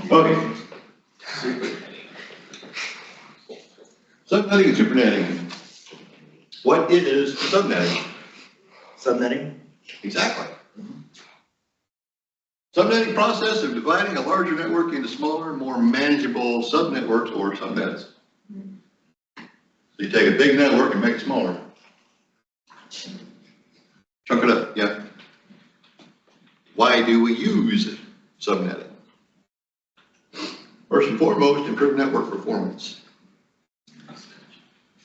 Okay. Subnetting and supernetting. What is subnetting? Subnetting? Exactly. Subnetting process of dividing a larger network into smaller, more manageable subnetworks or subnets. So you take a big network and make it smaller. Chunk it up, yeah. Why do we use subnetting? First and foremost, improve network performance.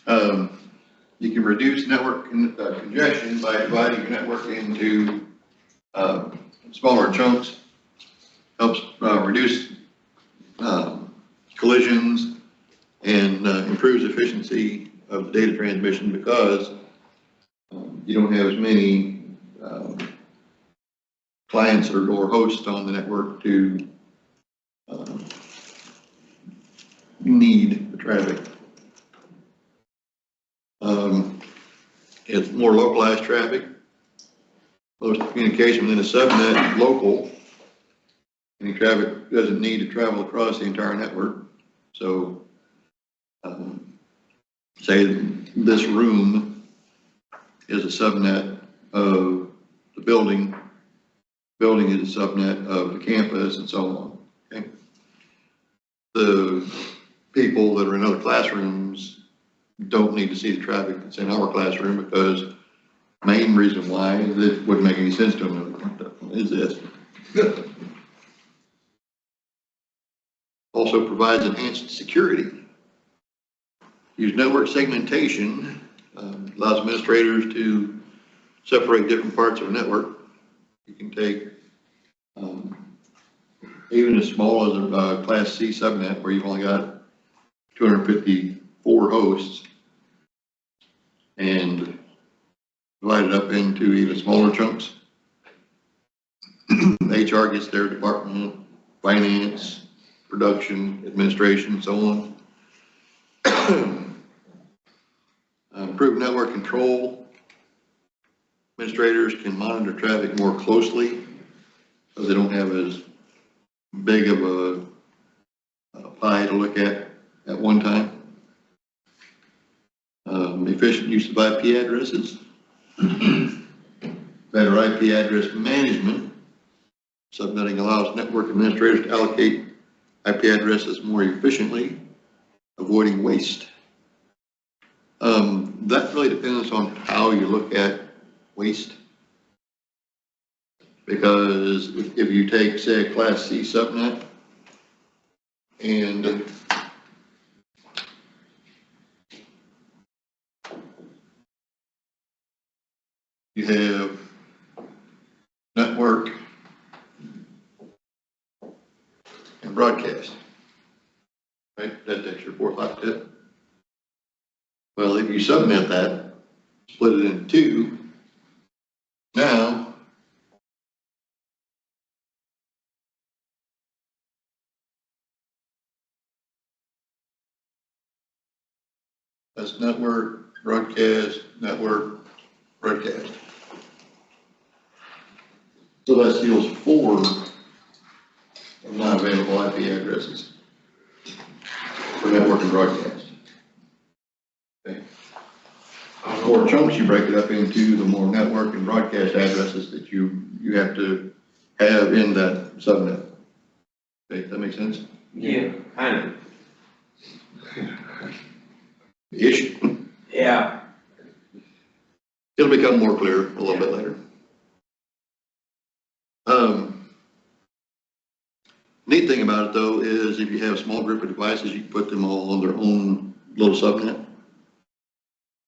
You can reduce network congestion by dividing your network into smaller chunks. Helps reduce collisions and improves efficiency of the data transmission because you don't have as many clients or hosts on the network to need the traffic. It's more localized traffic. Most communication within a subnet is local. Any traffic doesn't need to travel across the entire network. So, say this room is a subnet of the building. Building is a subnet of the campus and so on. Okay? The people that are in other classrooms don't need to see the traffic that's in our classroom because main reason why it wouldn't make any sense to them is this. Also provides enhanced security. Use network segmentation, allows administrators to separate different parts of a network. You can take even as small as a Class C subnet where you've only got 254 hosts and divide it up into even smaller chunks. HR gets their department, finance, production, administration, so on. Improve network control. Administrators can monitor traffic more closely because they don't have as big of a pie to look at one time. Efficient use of IP addresses. Better IP address management. Subnetting allows network administrators to allocate IP addresses more efficiently, avoiding waste. That really depends on how you look at waste. Because if you take, say, a Class C subnet and you have network and broadcast, right? That takes your port like that. Well, if you subnet that, split it into two, now that's network, broadcast, network, broadcast. So that steals 4 of non-available IP addresses for network and broadcast. Okay. The more chunks you break it up into, the more network and broadcast addresses that you have to have in that subnet. Okay, that makes sense? Yeah, kind of. Ish. Yeah. It'll become more clear a little bit later. Neat thing about it though is if you have a small group of devices, you can put them all on their own little subnet.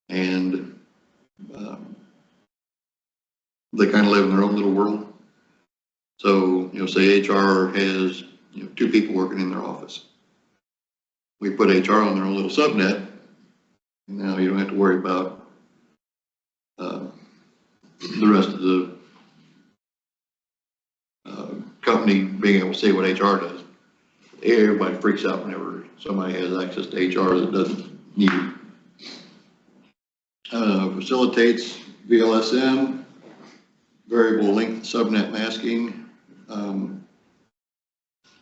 And they kind of live in their own little world. So, say HR has 2 people working in their office. We put HR on their own little subnet. Now you don't have to worry about the rest of the company being able to see what HR does. Everybody freaks out whenever somebody has access to HR that doesn't need it. Facilitates VLSM, variable length subnet masking.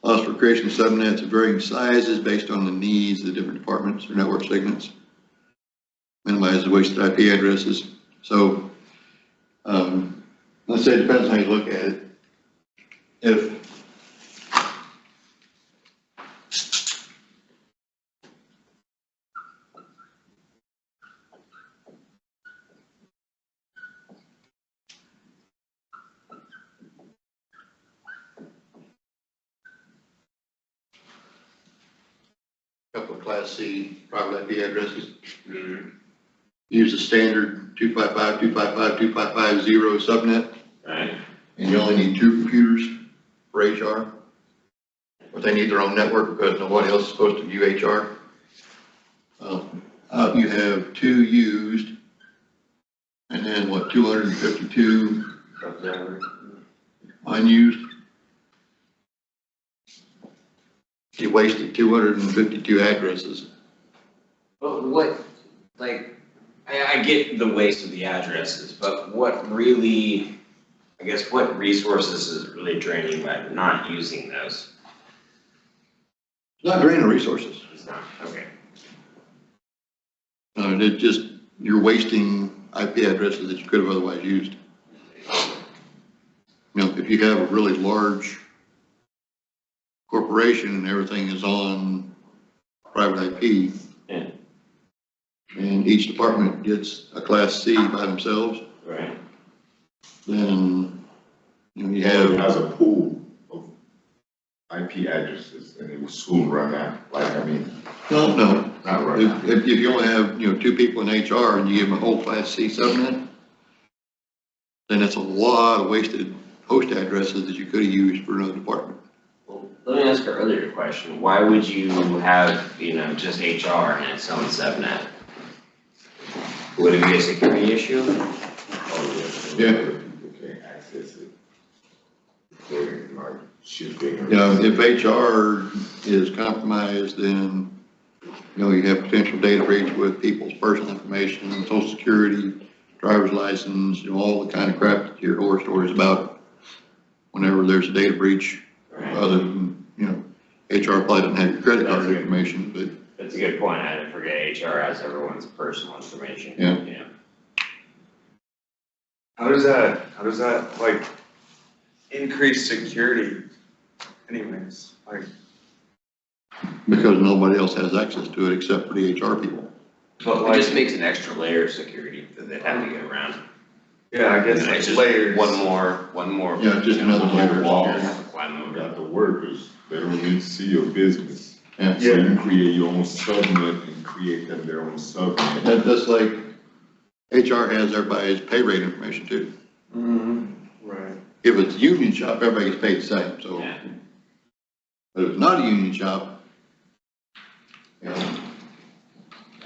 Allows for creation of subnets of varying sizes based on the needs of the different departments or network segments. Minimizes wasted IP addresses. So, let's say it depends on how you look at it. If couple of Class C private IP addresses. Use the standard 255.255.255.0 subnet. Right. And you only need 2 computers for HR. But they need their own network because nobody else is supposed to view HR. You have 2 used, and then what, 252 unused? You wasted 252 addresses. But what, like, I get the waste of the addresses, but what really, I guess, what resources is it really draining by not using those? It's not draining resources. It's not, okay. It just, you're wasting IP addresses that you could have otherwise used. You know, if you have a really large corporation and everything is on private IP, Yeah. and each department gets a Class C by themselves, Right. then, you know, you It have, has a pool of IP addresses and it will soon run out. Like, I mean, no, not run out. if you only have, you know, 2 people in HR and you give them a whole Class C subnet, then it's a lot of wasted host addresses that you could have used for another department. Well, let me ask an earlier question. Why would you have, you know, just HR and its own subnet? Would it be a security issue? Oh, Yeah. People can't access it. They're like shipping or. You know, if HR is compromised, then, you know, you have potential data breach with people's personal information, social security, driver's license, you know, all the kind of crap that you hear horror stories about whenever there's a data breach, Right. other than, you know, HR probably doesn't have your credit card information, but That's a good point. I didn't forget HR has everyone's personal information. Yeah. How does that like increase security anyways? Like, because nobody else has access to it except for the HR people. but It like, just makes an extra layer of security that they'd have to get around. yeah, I guess And like it's just layers. one more. Yeah, just another layer of wall. security. Climb over. Got the workers, they don't need to see your business. Yeah. So you create your own subnet and create them their own subnet. That's like, HR has everybody's pay rate information too. Right. If it's a union shop, everybody gets paid the same, so. Yeah. But if it's not a union shop, you know,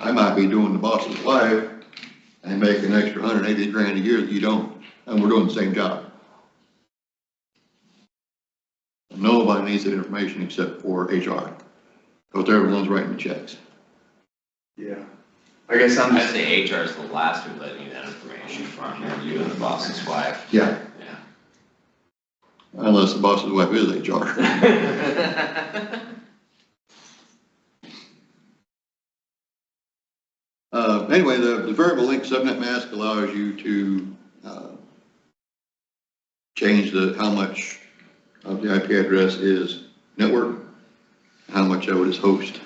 I might be doing the boss's wife and make an extra 180 grand a year that you don't, and we're doing the same job. Nobody needs that information except for HR, because they're the ones writing the checks. Yeah. I guess I'm I'd just, say HR is the last to let you that information from you and the boss's wife. Yeah. Yeah. Unless the boss's wife is HR. Anyway, the variable link subnet mask allows you to change how much of the IP address is network, and how much of it is host.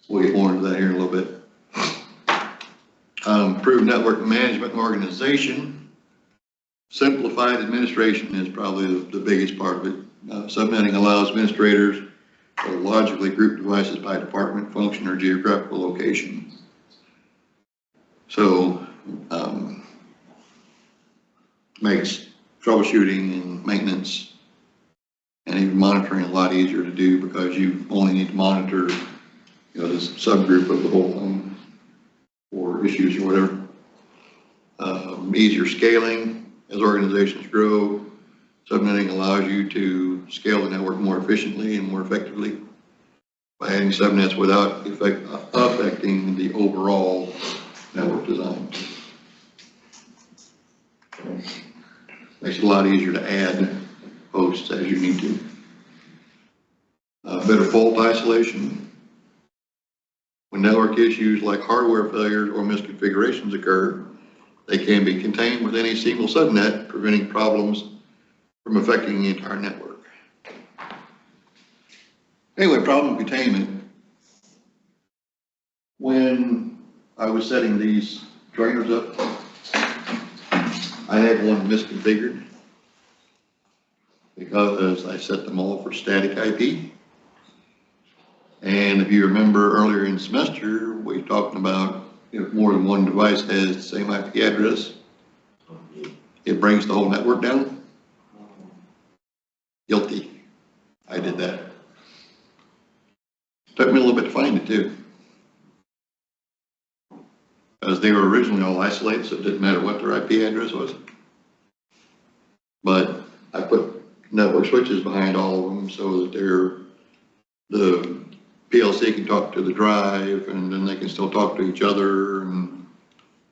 We'll get more into that here in a little bit. Improved network management and organization. Simplified administration is probably the biggest part of it. Subnetting allows administrators to logically group devices by department, function, or geographical location. So, makes troubleshooting and maintenance and even monitoring a lot easier to do, because you only need to monitor, you know, this subgroup of the whole thing or issues or whatever. Easier scaling as organizations grow. Subnetting allows you to scale the network more efficiently and more effectively by adding subnets without affecting the overall network design. Makes it a lot easier to add hosts as you need to. better fault isolation. When network issues like hardware failures or misconfigurations occur, they can be contained within a single subnet, preventing problems from affecting the entire network. Anyway, problem containment. When I was setting these trainers up, I had one misconfigured because I set them all for static IP. And if you remember earlier in the semester, we talked about if more than one device has the same IP address, it brings the whole network down. Guilty. I did that. Took me a little bit to find it too. Because they were originally all isolated, so it didn't matter what their IP address was. But I put network switches behind all of them so that the PLC can talk to the drive, and then they can still talk to each other and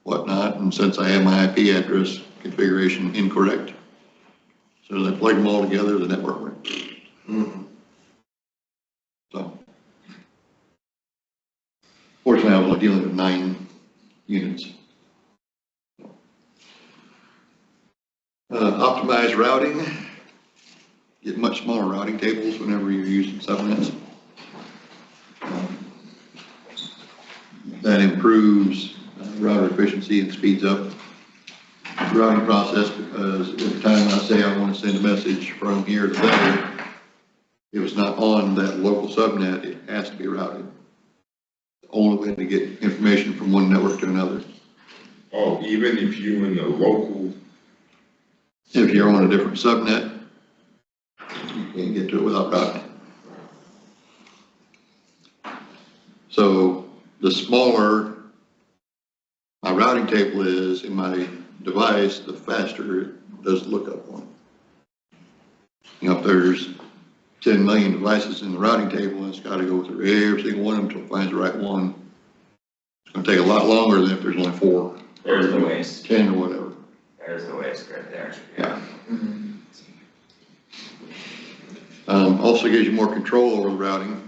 whatnot. And since I have my IP address configuration incorrect, so they plugged them all together, the network went. So, fortunately, I was only dealing with 9 units. Optimized routing. Get much smaller routing tables whenever you're using subnets. That improves router efficiency and speeds up the routing process, because every time I say I want to send a message from here to there, if it's not on that local subnet, it has to be routed. The only way to get information from one network to another. Oh, even if you're in a local. If you're on a different subnet, you can't get to it without routing. So the smaller my routing table is in my device, the faster it does the lookup on. You know, if there's 10 million devices in the routing table, and it's got to go through every single one of them until it finds the right one. It's going to take a lot longer than if there's only 4. There's the waste. 10 or whatever. There's the waste right there. Yeah. Also gives you more control over the routing.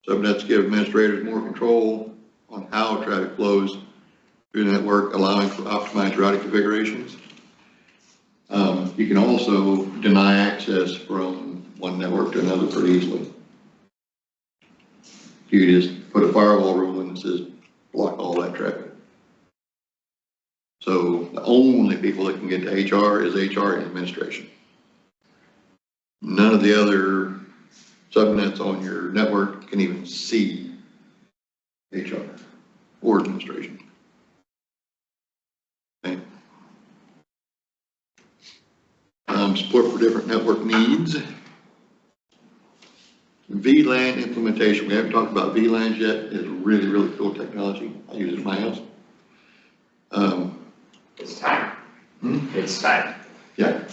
Subnets give administrators more control on how traffic flows through the network, allowing for optimized routing configurations. You can also deny access from one network to another pretty easily. You just put a firewall rule in that says block all that traffic. So the only people that can get to HR is HR and administration. None of the other subnets on your network can even see HR or administration. Okay. Support for different network needs. VLAN implementation. We haven't talked about VLANs yet. It's really, really cool technology. I use it in my house. It's time. It's time. Yeah.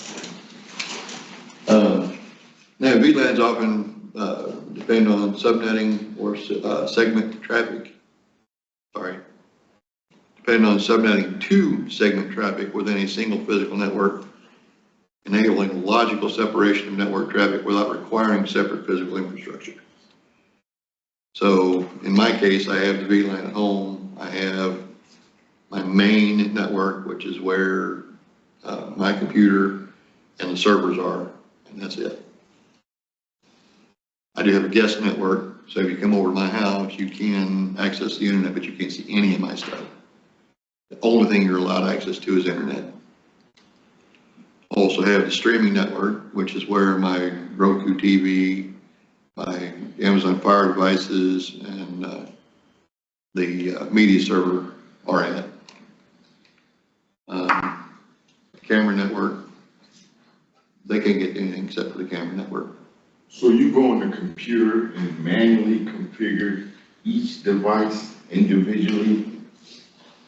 Now, VLANs often depend on subnetting or segment traffic. Sorry. Depend on subnetting to segment traffic within a single physical network, enabling logical separation of network traffic without requiring separate physical infrastructure. So in my case, I have the VLAN at home. I have my main network, which is where my computer and the servers are, and that's it. I do have a guest network, so if you come over to my house, you can access the internet, but you can't see any of my stuff. The only thing you're allowed access to is internet. Also have the streaming network, which is where my Roku TV, my Amazon Fire devices, and the media server are at. Camera network, they can't get anything except for the camera network. So you go on the computer and manually configure each device individually?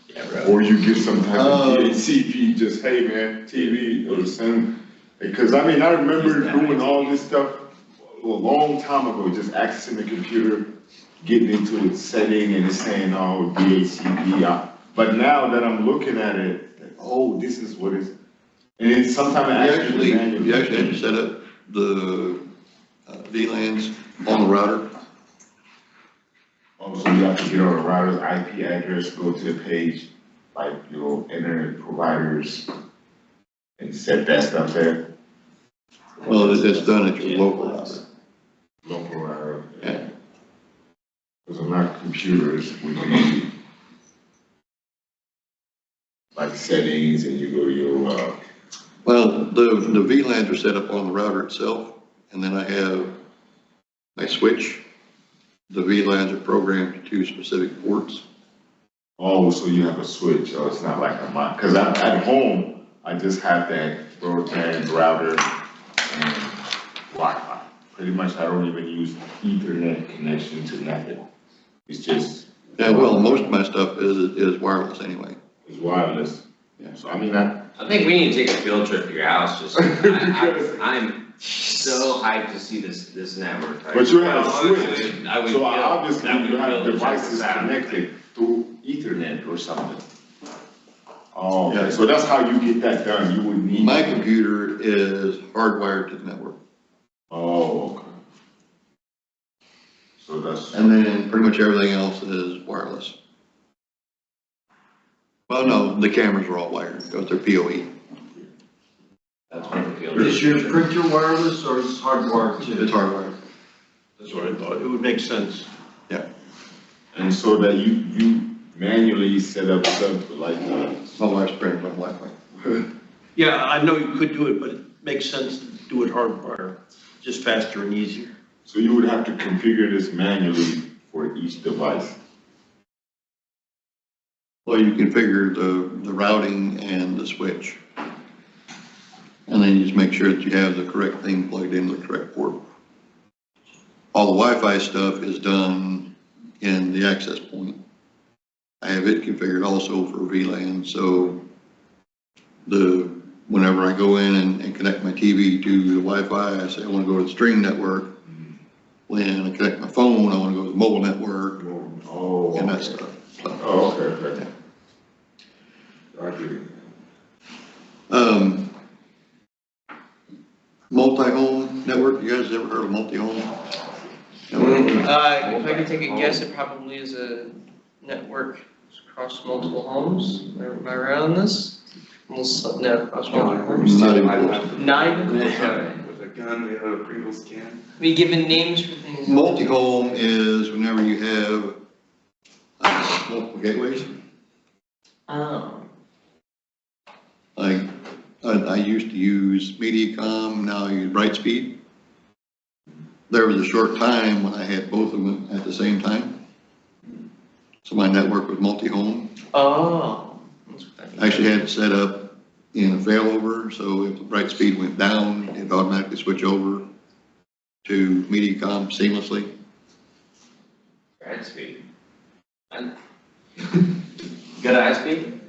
Yeah, bro. Or you get some type of DHCP, just, hey man, TV or something? Because I mean, I remember doing all this stuff a long time ago, just accessing the computer, getting into its setting and it's saying, oh, DHCP. But now that I'm looking at it, like, oh, this is what it's, and then sometimes You actually have to set up the VLANs on the router. Oh, so you have to get on the router's IP address, go to the page, like your internet providers, and set that stuff there, Well, it's done at your local router. local router. Yeah. Because on our computers, we can like settings and you go to your, Well, the VLANs are set up on the router itself, and then I have my switch. The VLANs are programmed to specific ports. oh, so you have a switch, oh, it's not like a mic, because at home, I just have that broadband router and Wi-Fi. Pretty much, I don't even use Ethernet connection to nothing. It's just. Yeah, well, most of my stuff is wireless anyway. It's wireless. Yeah. So I mean, I think we need to take a field trip to your house, just, I'm so hyped to see this network. but you have a I switch, would so feel obviously that we you would have be able to check devices this out. connected through Ethernet or something. Oh, Yeah. okay, so that's how you get that done, you would need. My computer is hardwired to the network. Oh, okay. So that's. And then pretty much everything else is wireless. Well, no, the cameras are all wired, because they're PoE. That's what the field Is trip. your printer wireless or is it hardwired too? It's hardwired. That's what I thought, it would make sense. And so that you manually set up stuff like, My wife's printing on Wi-Fi. Yeah, I know you could do it, but it makes sense to do it hardwired, just faster and easier. so you would have to configure this manually for each device. Well, you configure the routing and the switch. And then you just make sure that you have the correct thing plugged into the correct port. All the Wi-Fi stuff is done in the access point. I have it configured also for VLAN, so whenever I go in and connect my TV to the Wi-Fi, I say I want to go to the string network. When I connect my phone, I want to go to the mobile network Oh, and that okay. stuff. So, Oh, okay, okay. I get it. Multi-home network, you guys ever heard of multi-home? If I could take a guess, it probably is a network across multiple homes. Am I right on this? No, across multiple homes. Not even close. Not even close, alright. With a gun, we have a Pringles can. We given names for things. Multi-home is whenever you have multiple gateways. Oh. Like, I used to use Mediacom, now I use Brightspeed. There was a short time when I had both of them at the same time. So my network was multi-home. Oh. That's what that means. I actually had it set up in a failover, so if the Brightspeed went down, it'd automatically switch over to Mediacom seamlessly. High speed. Good high speed?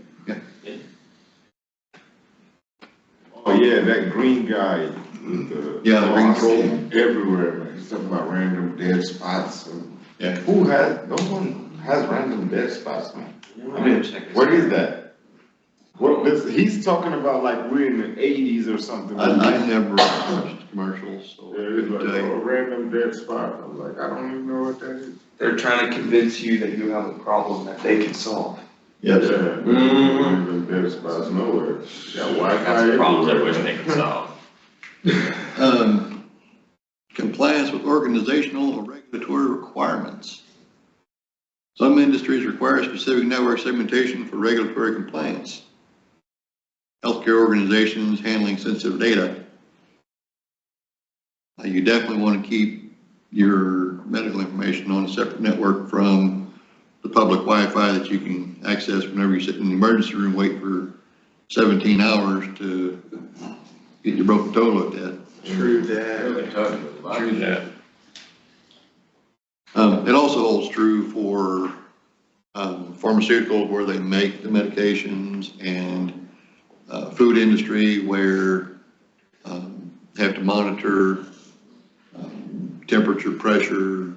Oh, yeah, that green guy with the. Yeah, the green I see troll. him everywhere, man, he's talking about random dead spots. Yeah. Who has, no one has random dead spots, man. I'm gonna check this What out. is that? What, he's talking about like we're in the eighties or something. I never watched commercials, so I There is couldn't like tell a you. random dead spot, I'm like, I don't even know what that is. They're trying to convince you that you have a problem that they can solve. Yes. Yeah, Mhm. random dead spots nowhere, yeah, Wi-Fi That's the problem I wish everywhere. they could solve. Compliance with organizational or regulatory requirements. Some industries require specific network segmentation for regulatory compliance. Healthcare organizations handling sensitive data. You definitely want to keep your medical information on a separate network from the public Wi-Fi that you can access whenever you sit in the emergency room waiting for 17 hours to get your broken toe looked at. True that. True that. It also holds true for pharmaceuticals where they make the medications and food industry where they have to monitor temperature, pressure,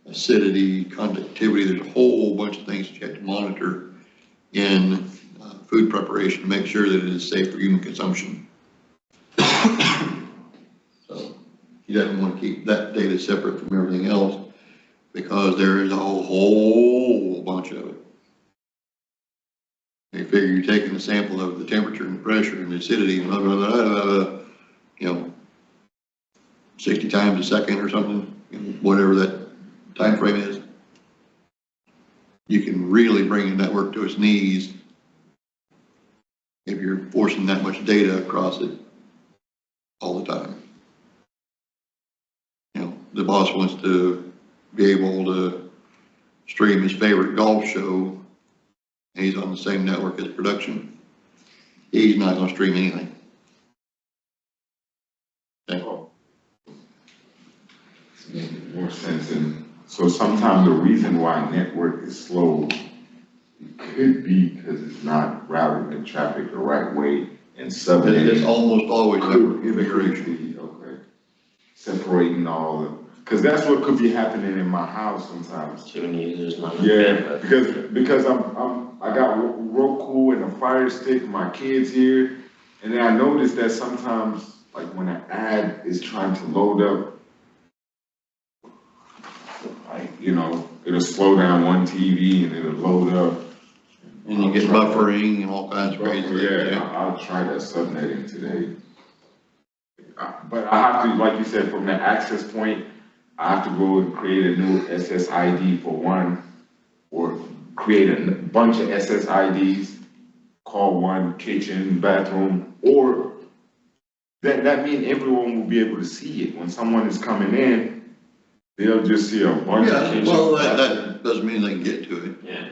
acidity, conductivity. There's a whole bunch of things that you have to monitor in food preparation to make sure that it is safe for human consumption. So You definitely want to keep that data separate from everything else because there is a whole bunch of it. You figure you're taking a sample of the temperature and the pressure and the acidity and blah, blah, blah, blah, blah, you know, 60 times a second or something, whatever that time frame is. You can really bring a network to its knees if you're forcing that much data across it all the time. You know, the boss wants to be able to stream his favorite golf show, and he's on the same network as production. He's not gonna stream anything. Okay. Oh. It's making more sense, and so sometimes the reason why network is slow, it could be because it's not routing the traffic the right way and subbing. It's almost always network Could configuration. be, okay. Separating all the, because that's what could be happening in my house sometimes. Too many users, not enough Yeah, bandwidth. because I got Roku and a Fire Stick, my kids here, and then I noticed that sometimes, like when an ad is trying to load up, like, you know, it'll slow down one TV and it'll load up. And you get buffering and all kinds of crazy things. Yeah, I'll try that subnetting today. But I have to, like you said, from the access point, I have to go and create a new SSID for one, or create a bunch of SSIDs, call one kitchen, bathroom, or that means everyone will be able to see it. When someone is coming in, they'll just see a bunch of Yeah, kitchen. well, that doesn't mean they can get to it. Yeah.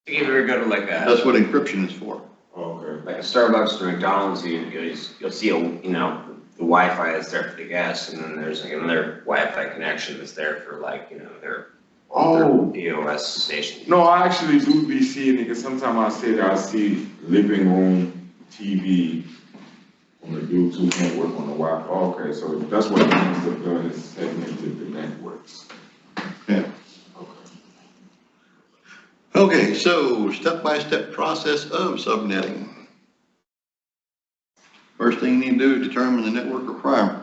If you ever go to like a, That's what encryption is for. Okay. like a Starbucks or McDonald's, you'll see the Wi-Fi that's there for the guests, and then there's like another Wi-Fi connection that's there for like, their Oh, POS station. no, I actually do be seeing it, because sometimes I say that I see living room TV on the Bluetooth network on the Wi-Fi. Okay, so that's what it means to have done, is segmented the networks. Yeah. Okay, so step-by-step process of subnetting. First thing you need to do is determine the network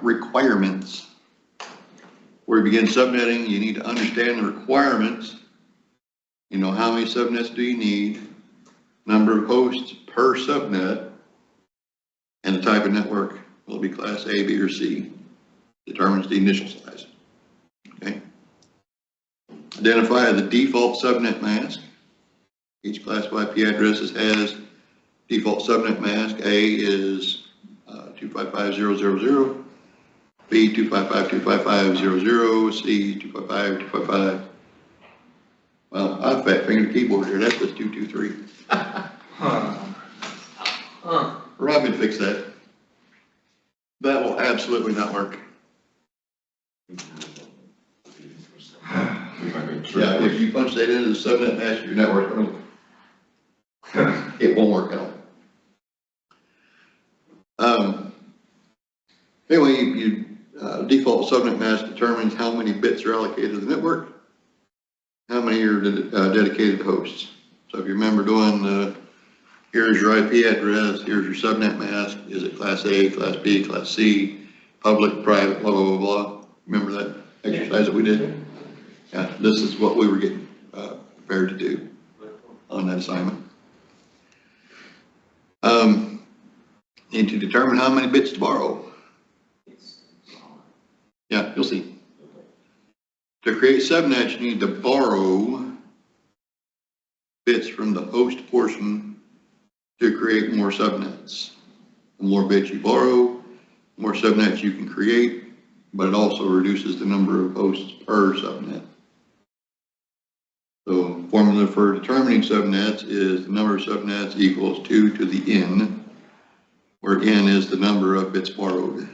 requirements. Before you begin subnetting, you need to understand the requirements. You know, how many subnets do you need, number of hosts per subnet, and the type of network. Will it be class A, B, or C? Determines the initial size. Okay. Identify the default subnet mask. Each classified IP address has default subnet mask. A is 255.0.0.0, B 255.255.0.0, C 255.255. Well, I fat fingered the keyboard here. That's just 223. Robin, fix that. That will absolutely not work. Yeah, if you punch that into the subnet mask of your network, it won't work at all. Anyway, you default subnet mask determines how many bits are allocated to the network, how many are dedicated to hosts. So if you remember doing here's your IP address, here's your subnet mask, is it class A, class B, class C, public, private, blah, blah, blah, blah. Remember that exercise that we did? Yeah, this is what we were getting prepared to do on that assignment. Need to determine how many bits to borrow. Yeah, you'll see. To create subnets, you need to borrow bits from the host portion to create more subnets. The more bits you borrow, the more subnets you can create, but it also reduces the number of hosts per subnet. So formula for determining subnets is the number of subnets equals 2 to the n, where n is the number of bits borrowed.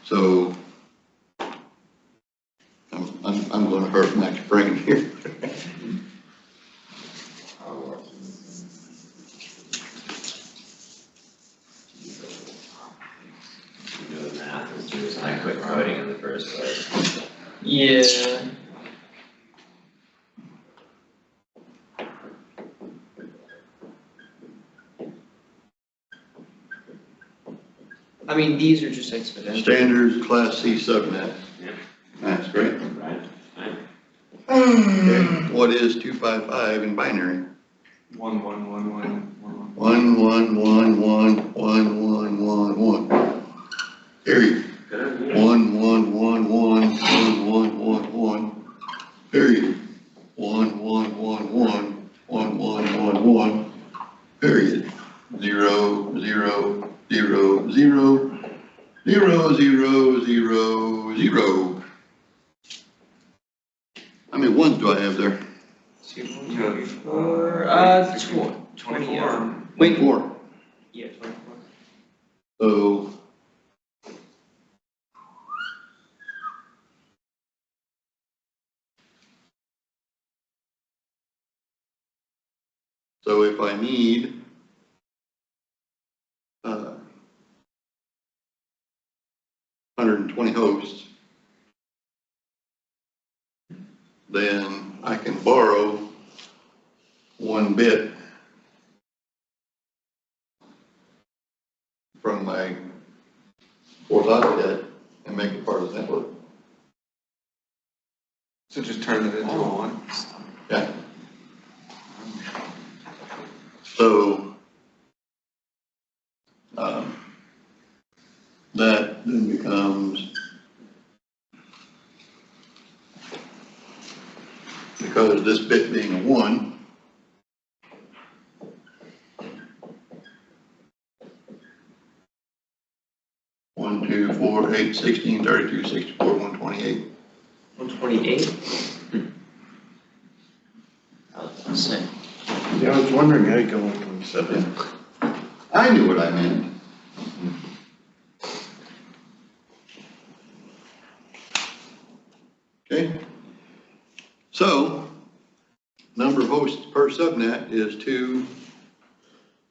So I'm going to hurt Max brain here. Doing math is the reason I quit coding in the first place. Yeah. I mean, these are just exponential. Standard Class C subnet. Yeah. That's great. Right. Okay, what is 255 in binary? 1111111. 1111111. Period. 1111111. Period. 1111111. Period. 0 0 0 0 0 0 0 0. How many ones do I have there? 2, 4, 20. Wait, 4. yeah, 24. So. So if I need, 120 hosts, then I can borrow 1 bit from my fourth octet and make it part of the network. So just turn it into a 1. Yeah. So, that then becomes, because this bit being a 1, One, 2, 4, 8, 16, 32, 64, 128. 128? I was gonna say. Yeah, I was wondering how you go 127. I knew what I meant. Okay. So, number of hosts per subnet is 2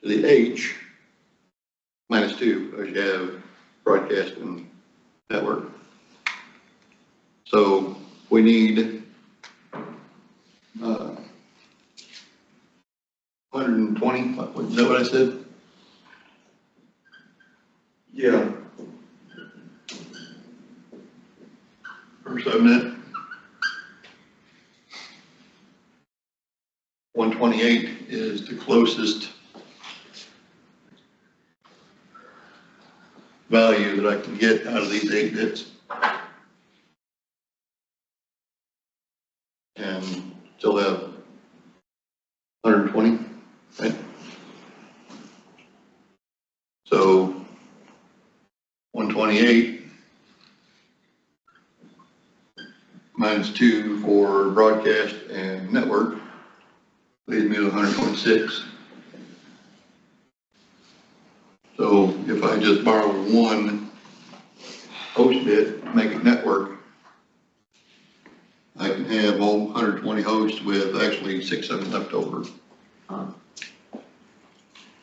to the H minus 2, because you have broadcast and network. So we need 120, is that what I said? Yeah. Per subnet. 128 is the closest value that I can get out of these 8 bits. And still have 120, right? So 128 minus 2 for broadcast and network leads me to 126. So if I just borrow 1 host bit, make it network, I can have all 120 hosts with actually 6 of them left over.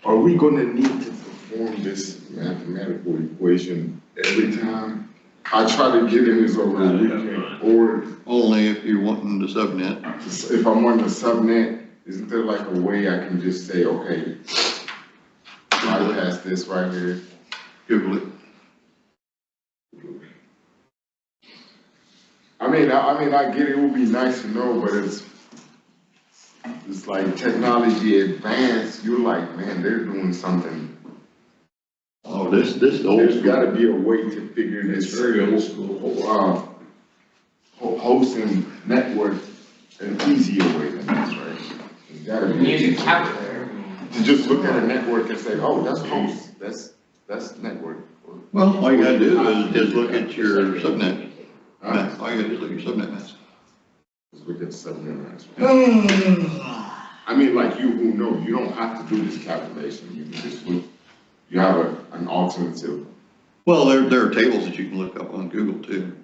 Are we gonna need to perform this mathematical equation every time? I try to get in this over the weekend, or Only if you're wanting the subnet. if I'm on the subnet, isn't there like a way I can just say, okay, bypass this right here? Google it. I mean, I get it would be nice to know, but it's like technology advanced, you're like, man, they're doing something. Oh, this is old There's school. gotta be a way to figure this. Very old school. Hosting network an easier way than this, right? There's gotta You can be. use a calculator. To just look at a network and say, oh, that's host, that's network. Well, all you gotta do is just look at your subnet. Huh? All you gotta do is look at your subnet mask. Just look at subnet mask. I mean, like you who know, you don't have to do this calculation, you can just look, you have an alternative. Well, there are tables that you can look up on Google too.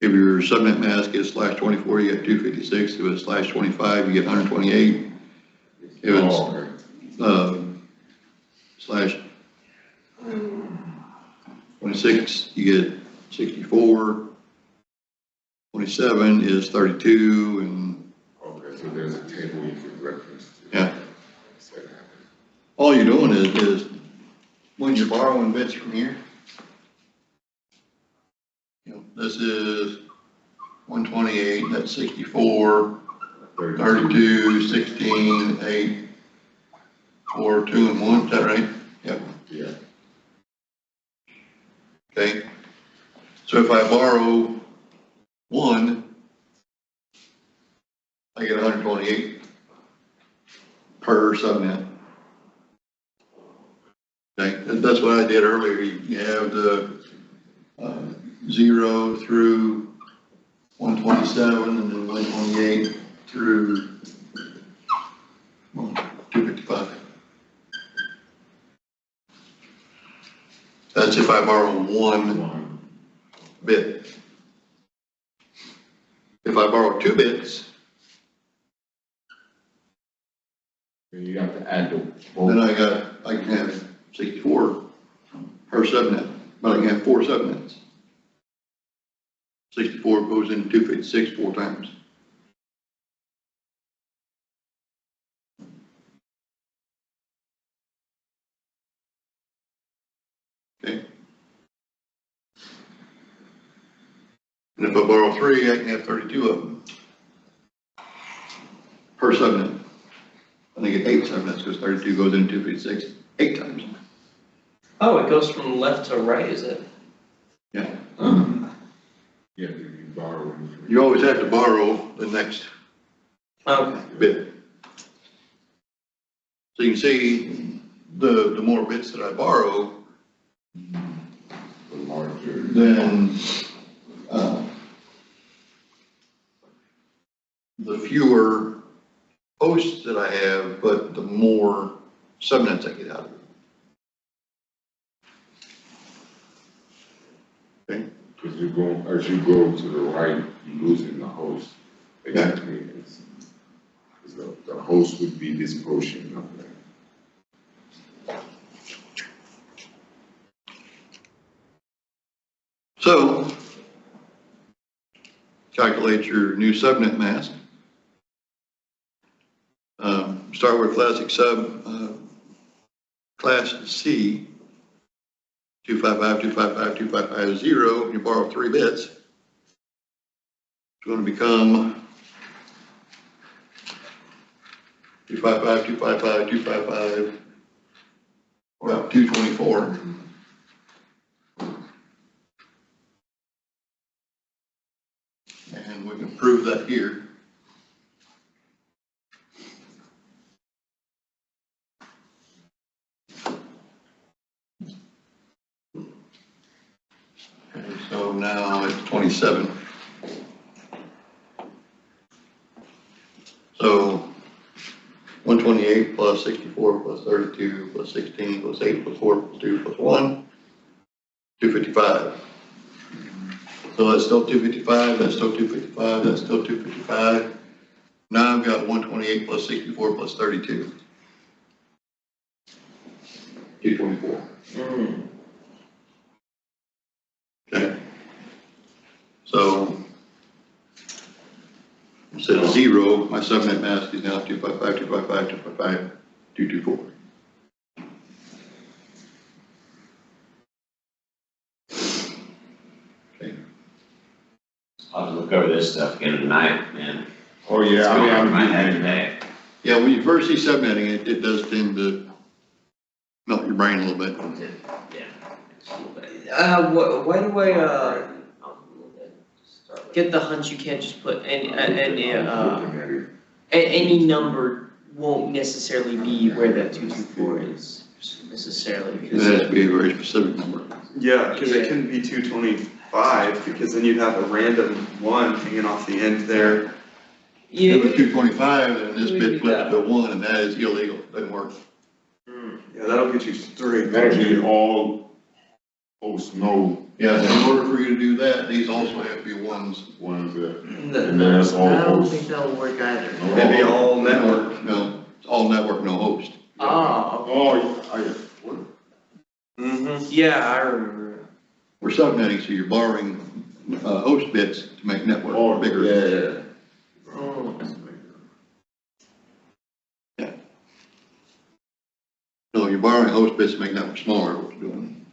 If your subnet mask is /24, you get 256. If it's /25, you get 128. If it's Oh, okay. /26, you get 64. 27 is 32, and Okay, so there's a table you can reference to. yeah, That's what happened. all you're doing is when you're borrowing bits from here, you know, this is 128, that's 64, 32, 16, 8, 4, 2, and 1, is that right? Yep. Yeah. Okay, so if I borrow 1, I get 128 per subnet. Okay, that's what I did earlier. You have the 0 through 127 and then 128 through 255. That's if I borrow 1 bit. If I borrow 2 bits, And you have to add the. then I can have 64 per subnet, but I can have 4 subnets. 64 goes into 256 4 times. Okay. And if I borrow 3, I can have 32 of them per subnet. I think it's 8 subnets because 32 goes into 256 8 times. Oh, it goes from left to right, is it? Yeah. Yeah, you borrow. You always have to borrow the next Okay. bit. So you can see the more bits that I borrow, The larger. then the fewer hosts that I have, but the more subnets I get out of it. Okay. Because you go, as you go to the right, you're losing the host. Exactly. It's the host would be this portion of that. So calculate your new subnet mask. Start with classic sub class C, 255.255.255.0. You borrow 3 bits. It's going to become 255.255.255, about 224. And we can prove that here. Okay, so now it's 27. So 128 plus 64 plus 32 plus 16 plus 8 plus 4 plus 2 plus 1, 255. So that's still 255, that's still 255, that's still 255. Now I've got 128 plus 64 plus 32. 224. Okay. So instead of 0, my subnet mask is now 255.255.255.224. Okay. I'll have to look over this stuff again tonight, man. Oh, yeah, It's I going mean, over my head I'm. today. Yeah, when you first see subnetting, it does tend to melt your brain a little bit. Yeah. Why do I, get the hunch you can't just put any number won't necessarily be where that 224 is necessarily. It has to be a very specific number. Yeah, because it couldn't be 225, because then you'd have a random 1 hanging off the end there. If it was 225, then this bit flips to 1, and that is illegal, doesn't work. Yeah, that'll get you straight. That'll be all hosts know Yeah, in order for you to do that, these also have to be ones. ones that, No, and then that's all I don't hosts. think that'll work either. Maybe all network. No, it's all network, no host. Oh, Oh, what? yeah, I remember. We're subnetting, so you're borrowing host bits to make network Oh, bigger. yeah. So you're borrowing host bits to make that much smaller, what we're doing.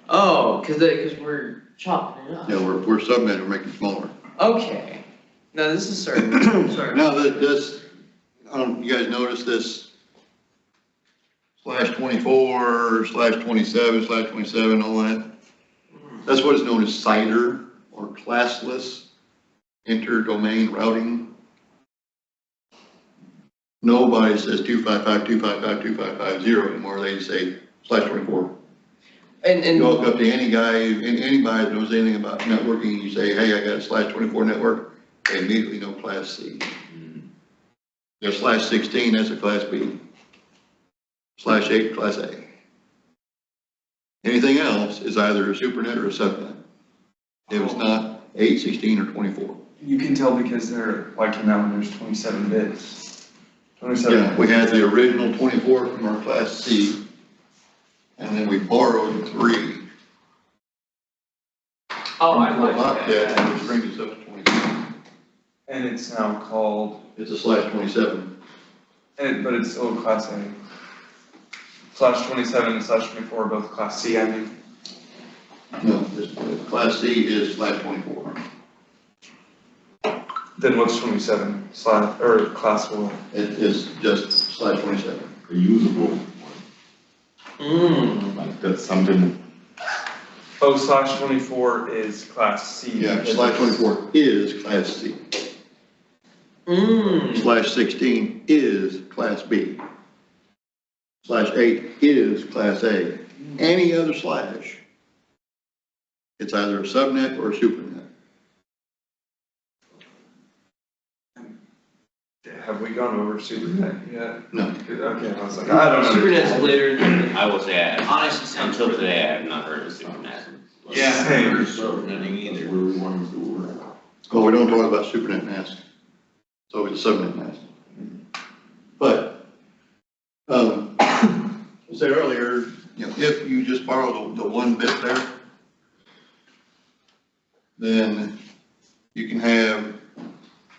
Oh, cause we're chopping it up. Yeah, we're subnetting, we're making it smaller. Okay. No, this is sorry. Sorry. Now, this, you guys notice this /24/27/27, all that? That's what is known as CIDR, or classless inter-domain routing. Nobody says 255.255.255.0 anymore, they say /24. And You walk up to any guy, anybody that knows anything about networking, you say, hey, I got a /24 network, they immediately know class C. There's /16, that's a class B. /8, class A. Anything else is either a supernet or a subnet. If it's not 8, 16, or 24. You can tell because they're, like in that one, there's 27 bits. 27. Yeah, we had the original 24 from our class C, and then we borrowed 3. oh, I from like octet, that. which brings us up to 27. And it's now called, It's a /27. but it's still class A. /27 and /24 are both class C, I mean. No, this, class C is /24. Then what's 27 or class what? It is just /27. A usable, Mm. that's something, Oh, /24 is class C. Yeah, /24 is class C. Mm. /16 is class B. /8 is class A. Any other slash, it's either a subnet or a supernet. Have we gone over SuperNet yet? No. Okay, I was like, I don't know. SuperNet's later. I will say, honestly, until today, I have not heard of SuperNet. Yeah, same. Well, we don't talk about supernet mask, so it's subnet mask. But, I said earlier, you know, if you just borrow the 1 bit there, then you can have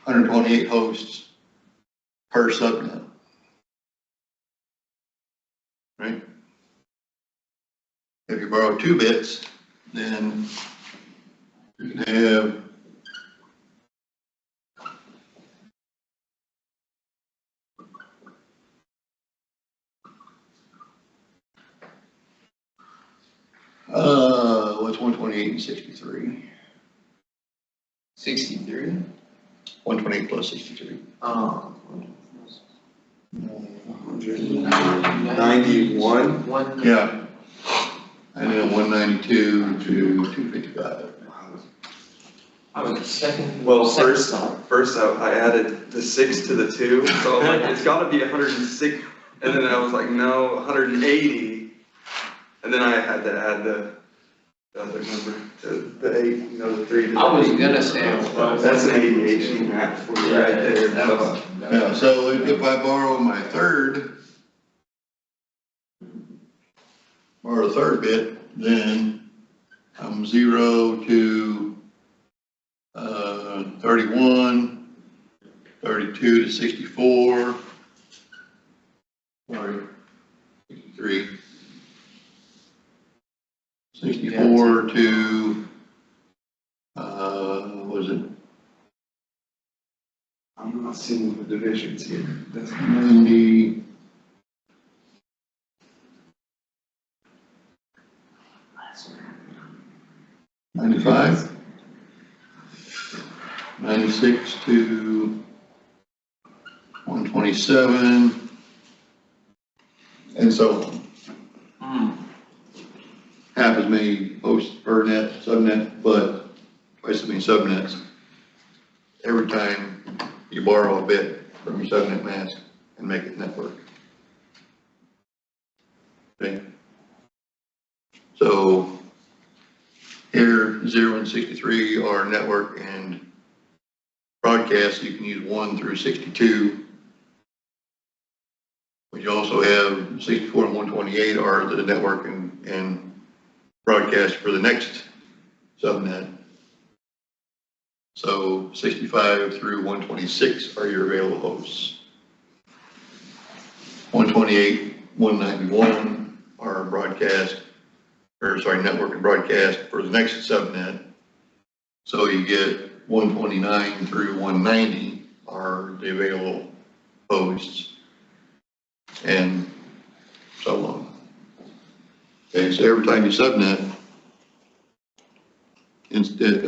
128 hosts per subnet. Right? If you borrow 2 bits, then you can have what's 128 and 63? 63. 128 plus 63. Oh. 91? One. Yeah. And then 192 to 255. I was the second. Well, second first thought. I added the 6 to the 2, so I was like, it's gotta be 106, and then I was like, no, 180. And then I had to add the other number to the 8, you know, the 3 to the I was 8. gonna say. That's an ADHD math for you right there. Yeah, so if I borrow my third bit, then I'm 0 to 31, 32 to 64, sorry, 63. 64 to, what is it? I'm not seeing the divisions here. That's 90. 95. 96 to 127, and so on. Half as many hosts per net, subnet, but twice as many subnets. Every time you borrow a bit from your subnet mask and make it network. Okay. So here, 0 and 63 are network and broadcast. You can use 1 through 62. But you also have 64 and 128 are the network and broadcast for the next subnet. So 65 through 126 are your available hosts. 128, 191, our broadcast, network and broadcast for the next subnet. So you get 129 through 190 are the available hosts and so on. Okay, so every time you subnet, instead,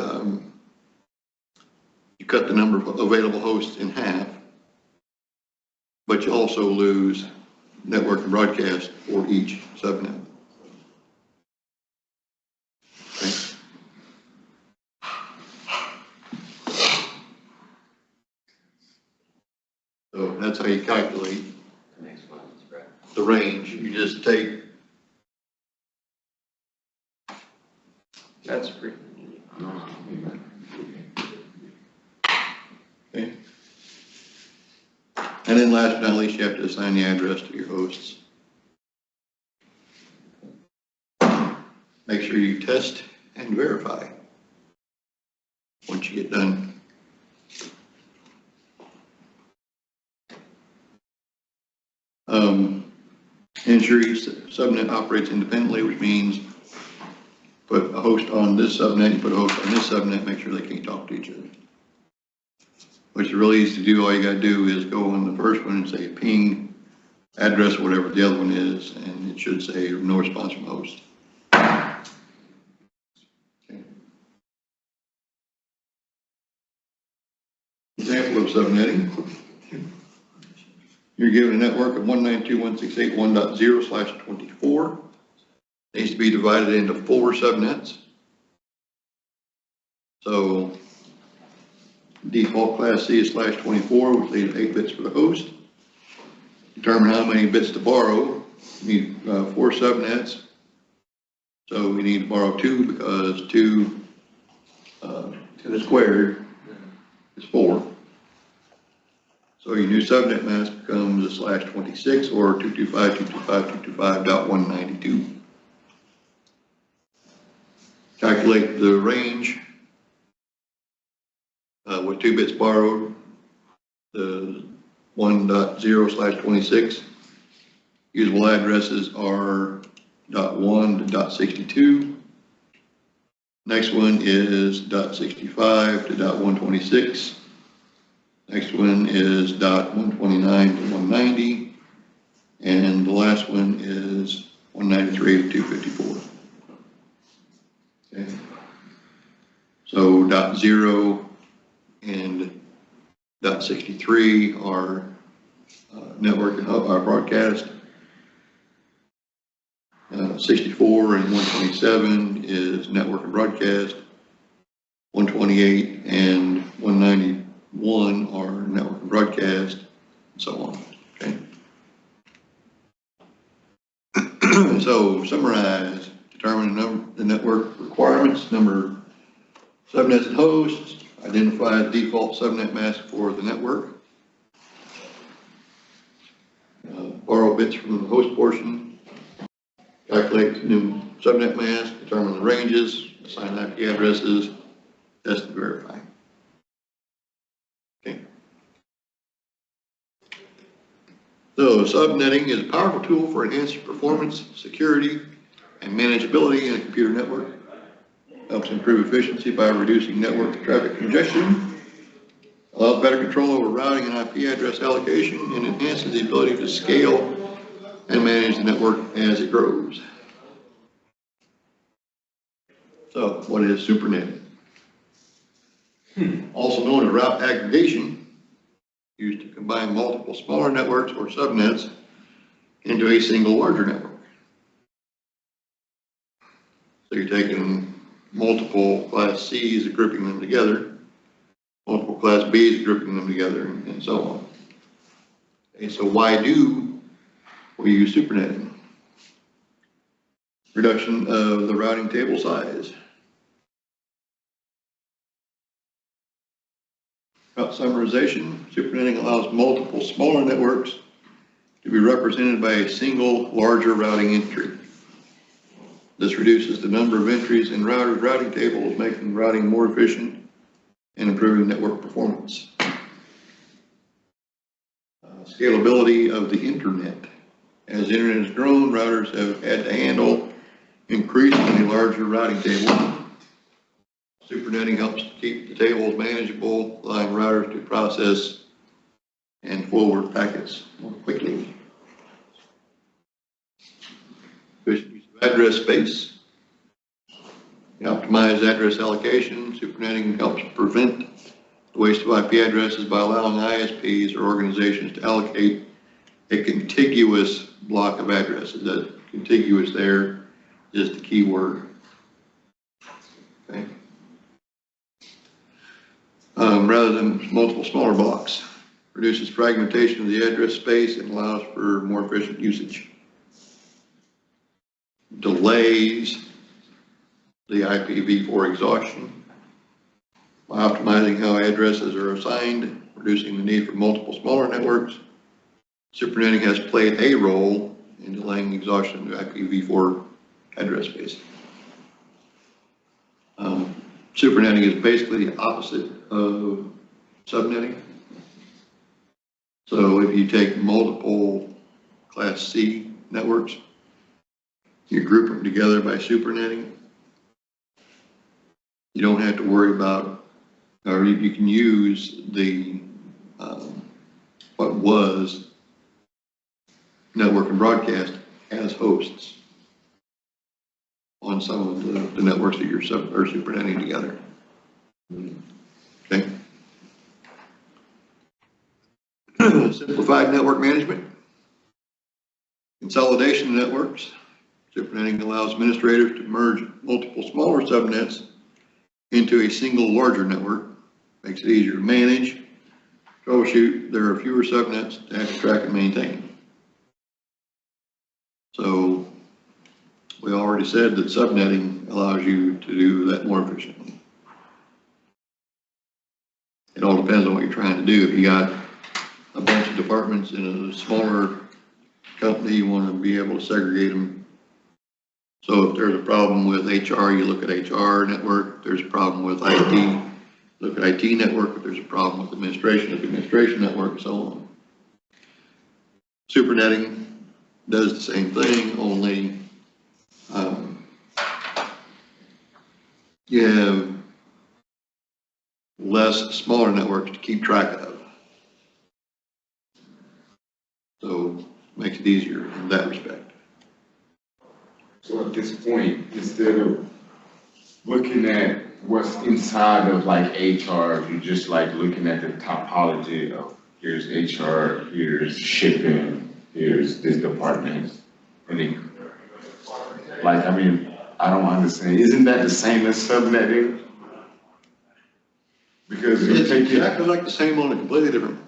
you cut the number of available hosts in half, but you also lose network and broadcast for each subnet. Okay. So that's how you calculate The next one is right. the range. You just take, That's pretty. okay. And then last but not least, you have to assign the address to your hosts. Make sure you test and verify once you get done. Ensure each subnet operates independently, which means put a host on this subnet, you put a host on this subnet, make sure they can't talk to each other. Which is really easy to do. All you gotta do is go on the first one and say ping address, whatever the other one is, and it should say no response from host. Okay. Example of subnetting. You're given a network of 192.168.1.0/24. Needs to be divided into 4 subnets. So default class C is /24, which leaves 8 bits for the host. Determine how many bits to borrow. You need 4 subnets. So we need to borrow 2 because 2 squared is 4. So your new subnet mask becomes a /26 or 225.225.225.192. Calculate the range with 2 bits borrowed, the 1.0/26. Usable addresses are .1 to .62. Next one is .65 to .126. Next one is .129 to 190. And the last one is 193 to 254. Okay. So .0 and .63 are network and broadcast. 64 and 127 is network and broadcast. 128 and 191 are network and broadcast, and so on. Okay. So summarize, determine the network requirements, number subnets and hosts, identify the default subnet mask for the network, borrow bits from the host portion, calculate the new subnet mask, determine the ranges, assign IP addresses, test and verify. Okay. So subnetting is a powerful tool for enhancing performance, security, and manageability in a computer network. Helps improve efficiency by reducing network traffic congestion, allows better control over routing and IP address allocation, and enhances the ability to scale and manage the network as it grows. So what is SuperNetting? Also known as route aggregation, used to combine multiple smaller networks or subnets into a single larger network. So you're taking multiple class C's and grouping them together, multiple class B's and grouping them together, and so on. Okay, so why do we use SuperNetting? Reduction of the routing table size. Route summarization. SuperNetting allows multiple smaller networks to be represented by a single larger routing entry. This reduces the number of entries in routing tables, making routing more efficient and improving network performance. Scalability of the internet As the internet has grown, routers have had to handle increasingly larger routing tables. Supernetting helps keep the tables manageable, allowing routers to process and forward packets more quickly. Efficient use of address space. Optimize address allocation. Supernetting helps prevent the waste of IP addresses by allowing ISPs or organizations to allocate a contiguous block of addresses. That contiguous there is the key word. Okay. Rather than multiple smaller blocks. Reduces fragmentation of the address space and allows for more efficient usage. Delays the IPv4 exhaustion by optimizing how addresses are assigned, reducing the need for multiple smaller networks. Supernetting has played a role in delaying exhaustion of IPv4 address space. Supernetting is basically the opposite of subnetting. So if you take multiple Class C networks, you group them together by supernetting, you don't have to worry about, or you can use the, what was network and broadcast as hosts on some of the networks that you're are supernetting together. Okay. Simplified network management. Consolidation of networks. Supernetting allows administrators to merge multiple smaller subnets into a single larger network. Makes it easier to manage, troubleshoot. There are fewer subnets to have to track and maintain. So we already said that subnetting allows you to do that more efficiently. It all depends on what you're trying to do. If you got a bunch of departments in a smaller company, you want to be able to segregate them. So if there's a problem with HR, you look at HR network. If there's a problem with IT, look at IT network. If there's a problem with administration, look at administration network, and so on. Supernetting does the same thing, only you have less smaller networks to keep track of. So makes it easier in that respect. So at this point, instead of looking at what's inside of like HR, you're just like looking at the topology of here's HR, here's shipping, here's this department. And then, like, I mean, I don't understand. Isn't that the same as subnetting? Because you're It's taking, exactly like the same on a completely different.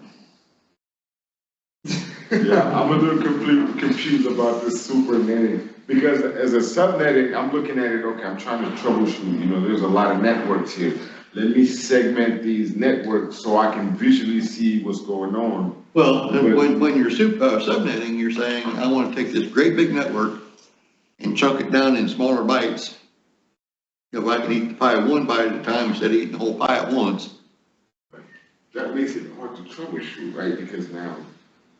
yeah, I'm a little completely confused about this supernetting. Because as a subnetting, I'm looking at it, okay, I'm trying to troubleshoot, you know, there's a lot of networks here. Let me segment these networks so I can visually see what's going on. Well, when you're subnetting, you're saying, I want to take this great big network and chunk it down in smaller bites. If I can eat the pie one bite at a time instead of eating the whole pie at once. That makes it hard to troubleshoot, right? Because now.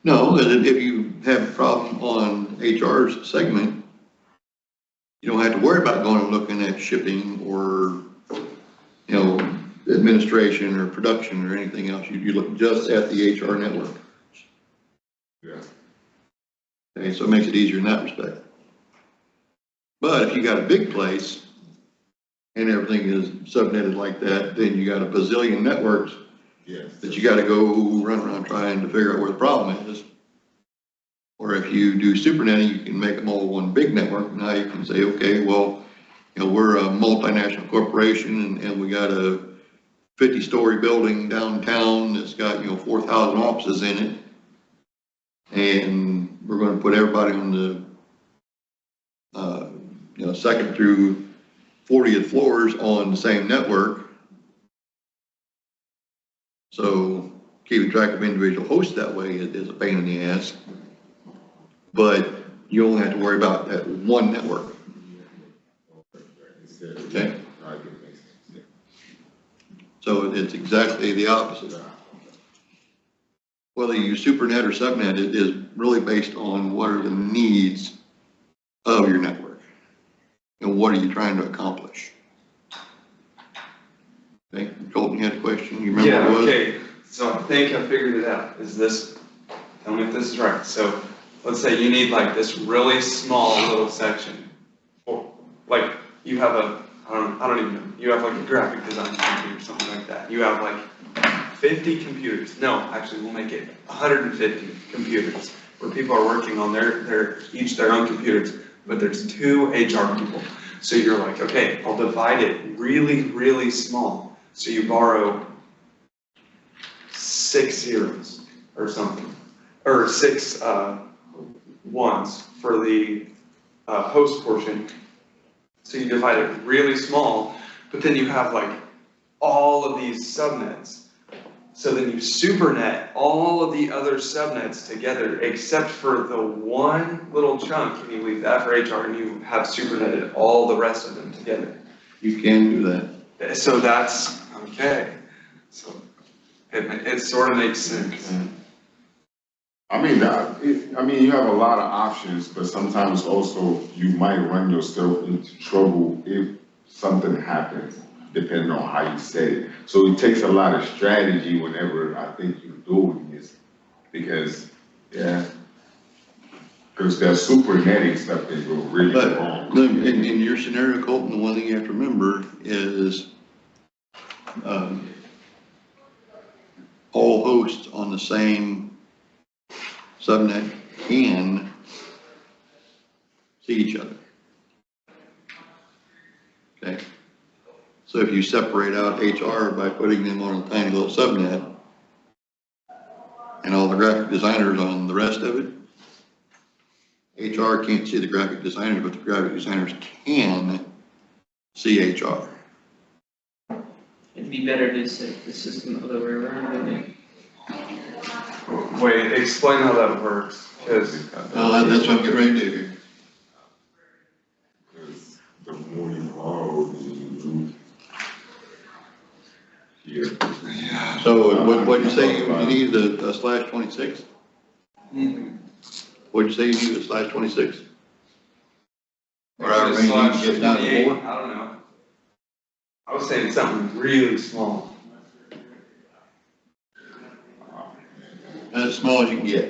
No, if you have a problem on HR's segment, you don't have to worry about going and looking at shipping or, you know, administration or production or anything else. You look just at the HR network. Yeah. Okay, so it makes it easier in that respect. But if you got a big place and everything is subnetted like that, then you got a bazillion networks Yes. that you got to go run around trying to figure out where the problem is. Or if you do supernetting, you can make them all one big network. Now you can say, okay, well, you know, we're a multinational corporation and we got a 50-story building downtown that's got, you know, 4,000 offices in it. And we're going to put everybody on the, you know, 2nd through 40th floors on the same network. So keeping track of individual hosts that way is a pain in the ass. But you only have to worry about that one network. Okay? So it's exactly the opposite. whether you use SuperNet or subnet, it is really based on what are the needs of your network and what are you trying to accomplish. Okay, Colton, you had a question, you remember Yeah, what it was? okay, so I think I figured it out, is this, tell me if this is right, so, let's say you need like this really small little section. Or, like, you have I don't even know, you have like a graphic design company or something like that, you have like 50 computers, no, actually, we'll make it 150 computers, where people are working on each their own computers, but there's 2 HR people. So you're like, okay, I'll divide it really, really small. So you borrow 6 zeros or something, or 6 ones for the host portion. So you divide it really small, but then you have like all of these subnets. So then you supernet all of the other subnets together, except for the one little chunk, and you leave that for HR, and you have supernetted all the rest of them together. You can do that. So that's, okay, so it sort of makes sense. I mean, you have a lot of options, but sometimes also you might run yourself into trouble if something happens, depending on how you set it. So it takes a lot of strategy whenever I think you're doing this, because that super netting stuff can go really But wrong. in your scenario, Colton, the one thing you have to remember is all hosts on the same subnet can see each other. Okay? So if you separate out HR by putting them on a tiny little subnet and all the graphic designers on the rest of it, HR can't see the graphic designers, but the graphic designers can see HR. It'd be better to set the system the other way around, wouldn't it? Wait, explain how that works, because. That's what I'm getting ready to do here. Because the more you borrow, the more you lose. Yeah. So what'd you say you need a /26? What'd you say you need a /26? Or however many you can get down to 28, 4? I don't know. I was saying something really small. As small as you can get.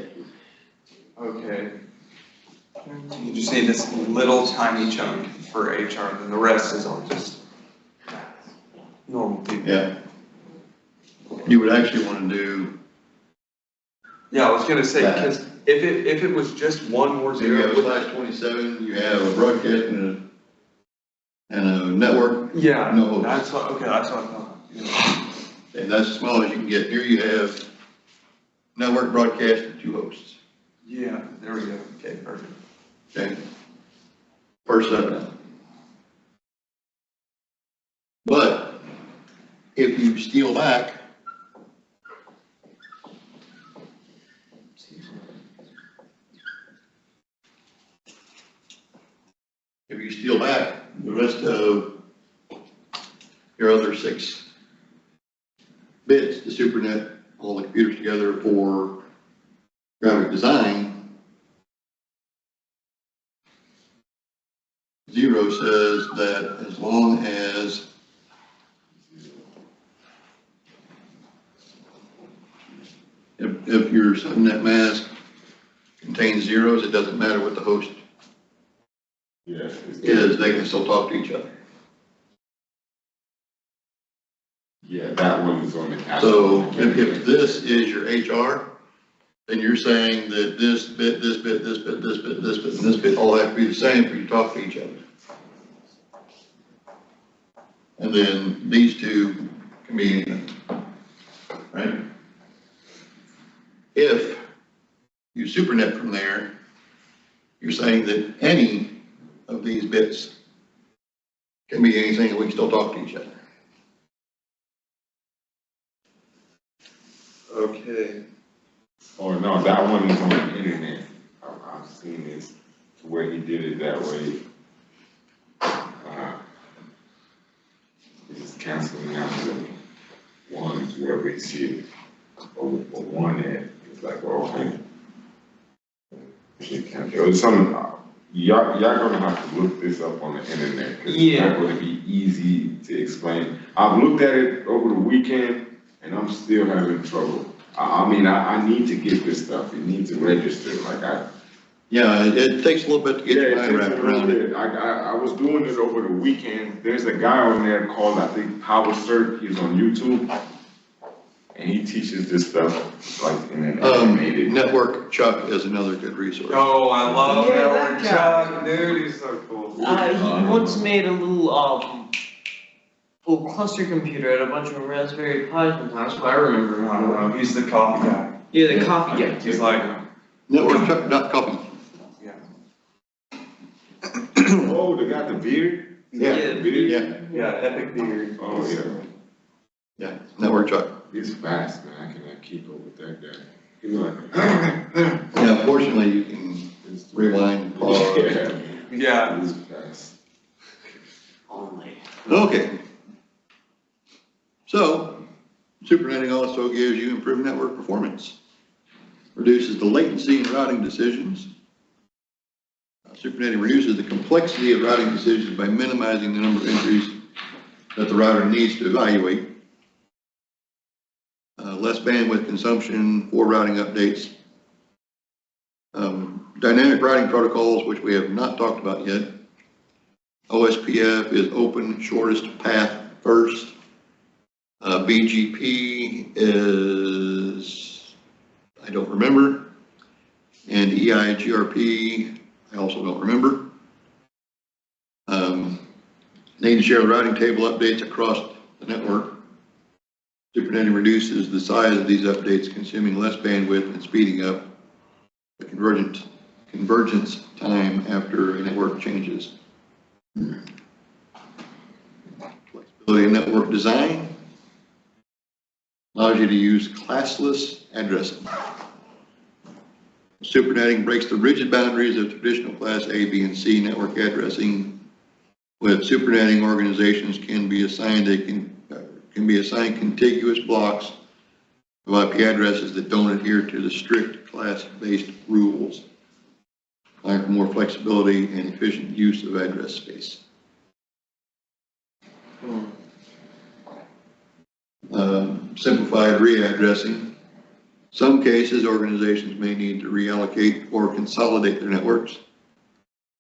Okay. So you just need this little tiny chunk for HR, and the rest is all just normal people. Yeah. You would actually want to do, Yeah, I was gonna say, That. because if it was just one more so you have zero. a /27, you have a broadcast and a network, Yeah, no host. that's what I thought. Yeah. And that's as small as you can get. Here you have network broadcast and 2 hosts. Yeah, there we go. Okay, perfect. Okay? First subnet. But if you steal back, the rest of your other 6 bits to supernet all the computers together for graphic design, 0 says that as long as if your subnet mask contains zeros, it doesn't matter what the host Yeah. is, they can still talk to each other. Yeah, that one is on the. So if this is your HR, then you're saying that this bit, this bit, this bit, this bit, this bit, and this bit all have to be the same for you to talk to each other. And then these 2 can be anything, right? If you supernet from there, you're saying that any of these bits can be anything and we can still talk to each other. Okay. Oh, no, that one is on the internet. I've seen this, to where he did it that way. He's canceling out the ones wherever he see it, or one at It's like, well, okay. It can't, it was some, y'all gonna have to look this up on the internet, cause it's not gonna be easy to explain. I've looked at it over the weekend and I'm still having trouble. I mean, I need to get this stuff, it needs to register, like Yeah, it takes a little bit to get your mind wrapped around it. I was doing it over the weekend. There's a guy on there called, I think, Power Cert. He's on YouTube. And he teaches this stuff like in an animated. Network Chuck is another good resource. Oh, I love Yeah, Network that guy. Chuck, dude, he's so cool. He once made a little cluster computer at a bunch of Raspberry Pis one time, so I remember him. I don't know, he's the coffee guy. Yeah, the coffee guy. He's like, Network Chuck, not coffee. Oh, they got the beard? Yeah. The beard? Yeah, yeah, epic beard. Oh, yeah. yeah, Network Chuck. He's fast, man. I cannot keep up with that guy. He's like, Yeah, fortunately, you can rewind, pause. yeah, Yeah. he's fast. Only. Okay. So, SuperNetting also gives you improved network performance, reduces the latency in routing decisions. SuperNetting reduces the complexity of routing decisions by minimizing the number of entries that the router needs to evaluate. Less bandwidth consumption for routing updates. Dynamic routing protocols, which we have not talked about yet. OSPF is open shortest path first. BGP is, I don't remember. And EIGRP, I also don't remember. Need to share the routing table updates across the network. SuperNetting reduces the size of these updates, consuming less bandwidth and speeding up the convergence time after a network changes. Flexibility in network design allows you to use classless addressing. SuperNetting breaks the rigid boundaries of traditional class A, B, and C network addressing. With SuperNetting, organizations can be assigned contiguous blocks of IP addresses that don't adhere to the strict class-based rules, allowing for more flexibility and efficient use of address space. Simplified readdressing. Some cases, organizations may need to reallocate or consolidate their networks.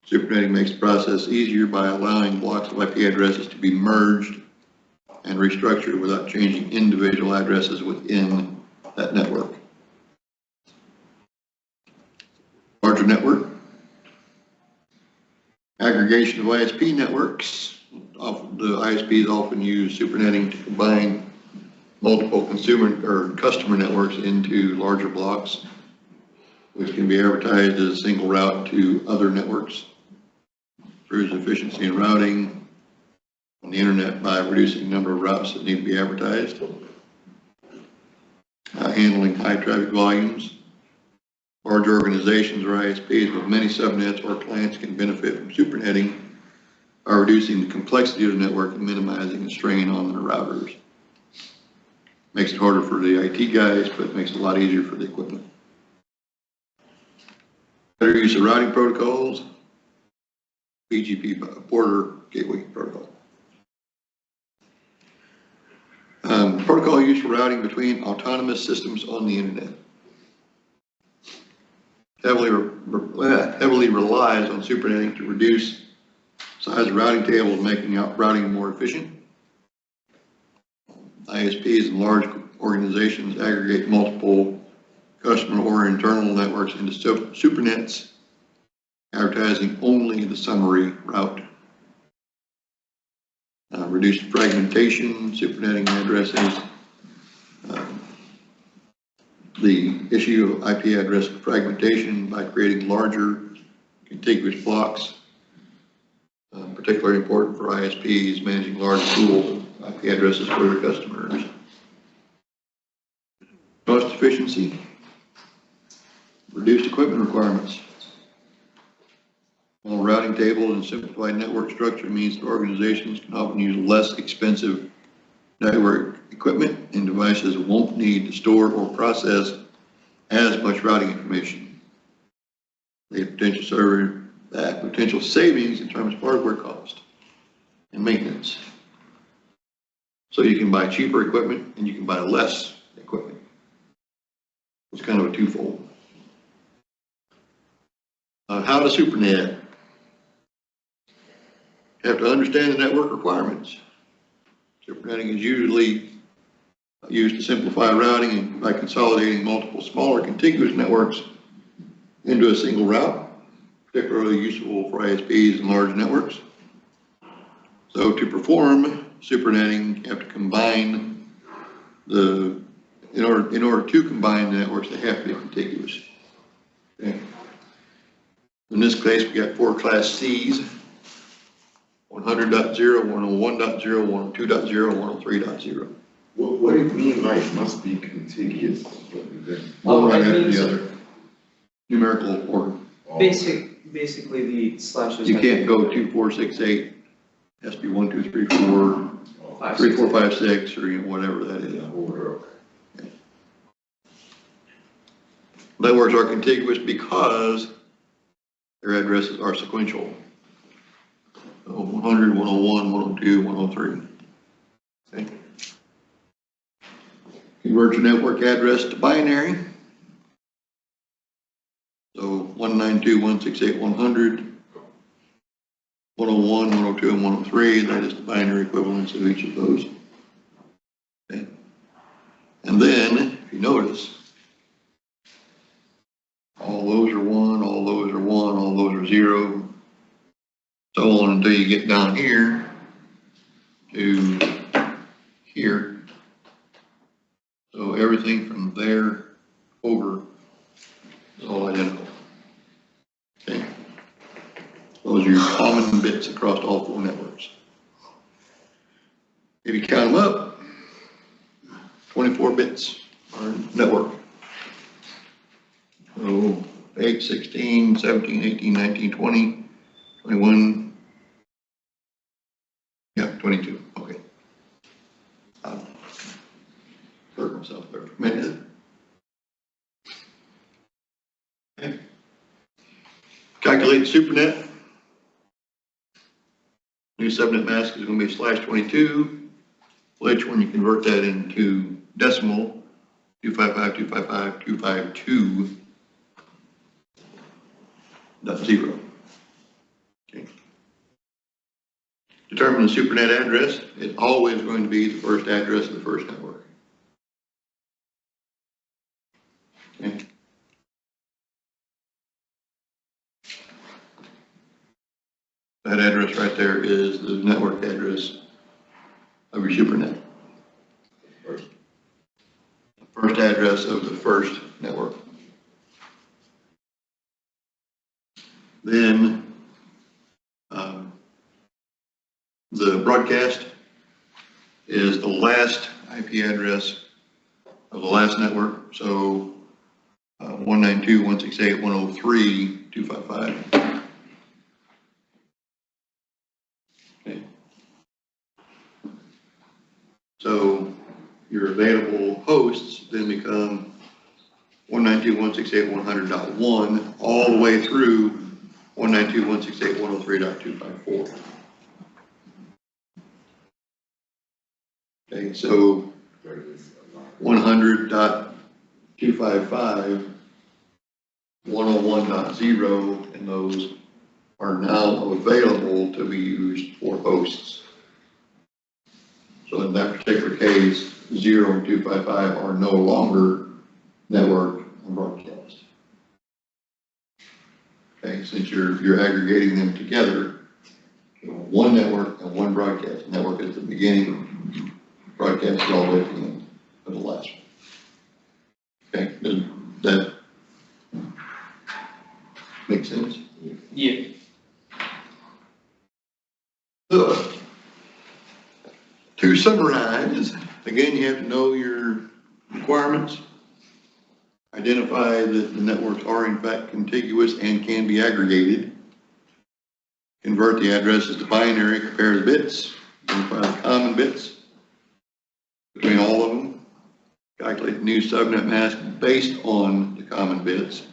SuperNetting makes the process easier by allowing blocks of IP addresses to be merged and restructured without changing individual addresses within that network. Larger network. Aggregation of ISP networks. The ISPs often use SuperNetting to combine multiple consumer or customer networks into larger blocks, which can be advertised as a single route to other networks. Improves efficiency in routing on the internet by reducing the number of routes that need to be advertised. Handling high traffic volumes. Large organizations or ISPs with many subnets or clients can benefit from SuperNetting by reducing the complexity of the network and minimizing the strain on their routers. Makes it harder for the IT guys, but makes it a lot easier for the equipment. Better use of routing protocols. BGP, Border Gateway Protocol. Protocol used for routing between autonomous systems on the internet. Heavily relies on SuperNetting to reduce size of routing tables, making routing more efficient. ISPs and large organizations aggregate multiple customer or internal networks into supernets, advertising only the summary route. Reduced fragmentation, SuperNetting addresses the issue of IP address fragmentation by creating larger contiguous blocks, particularly important for ISPs managing large pools of IP addresses for their customers. Cost efficiency, reduced equipment requirements. While routing tables and simplified network structure means that organizations can often use less expensive network equipment and devices won't need to store or process as much routing information. The potential savings in terms of hardware cost and maintenance. So you can buy cheaper equipment and you can buy less equipment. It's kind of a twofold. How to SuperNet. You have to understand the network requirements. SuperNetting is usually used to simplify routing and by consolidating multiple smaller contiguous networks into a single route, particularly useful for ISPs and large networks. So to perform SuperNetting, you have to combine in order to combine the networks, they have to be contiguous. Okay. In this case, we got 4 Class Cs, 100.0, 101.0, 102.0, 103.0. What do you mean, like, must be contiguous? One right it after means- the other. Numerical order. Basically the slashes. You can't go 2, 4, 6, 8. It has to be 1, 2, 3, 4, 3, 4, 5, 6, or whatever that is. Networks are contiguous because their addresses are sequential. So 100, 101, 102, 103. Okay. Convert your network address to binary. So 192.168.100, 101, 102, and 103, that is the binary equivalence of each of those. Okay. And then, if you notice, all those are 1, all those are 1, all those are 0, so on until you get down here to here. So everything from there over is all identical. Okay. Those are your common bits across all 4 networks. If you count them up, 24 bits are network. So 8, 16, 17, 18, 19, 20, 21, yeah, 22, okay. Hurt myself there for a minute. Okay. Calculate the SuperNet. New subnet mask is going to be /22, which when you convert that into decimal, 255.255.252.0. Okay. Determine the SuperNet address. It's always going to be the first address of the first network. Okay. That address right there is the network address of your SuperNet. First address of the first network. Then the broadcast is the last IP address of the last network. So 192.168.103.255. Okay. So your available hosts then become 192.168.100.1 all the way through 192.168.103.254. Okay, so 100.255, 101.0, and those are now available to be used for hosts. So in that particular case, 0 and 255 are no longer network and broadcast. Okay, since you're aggregating them together, one network and one broadcast. Network is the beginning, broadcast is all the way to the end of the last one. Okay, does that make sense? Yeah. So, to summarize, again, you have to know your requirements, identify that the networks are in fact contiguous and can be aggregated, convert the addresses to binary, compare the bits, identify the common bits between all of them, calculate the new subnet mask based on the the common bits.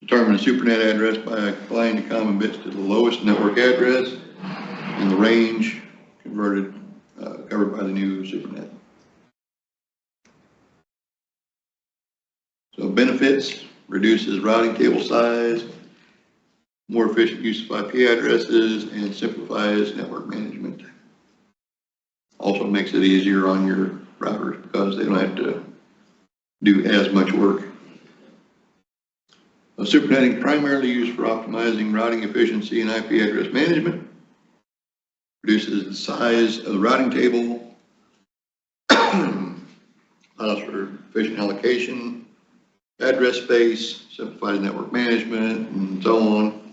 Determine a supernet address by applying the common bits to the lowest network address in the range covered by the new supernet. So benefits, reduces routing table size, more efficient use of IP addresses, and simplifies network management. Also makes it easier on your routers because they don't have to do as much work. Supernetting primarily used for optimizing routing efficiency and IP address management. Reduces the size of the routing table. Allows for efficient allocation, address space, simplifies network management, and so on.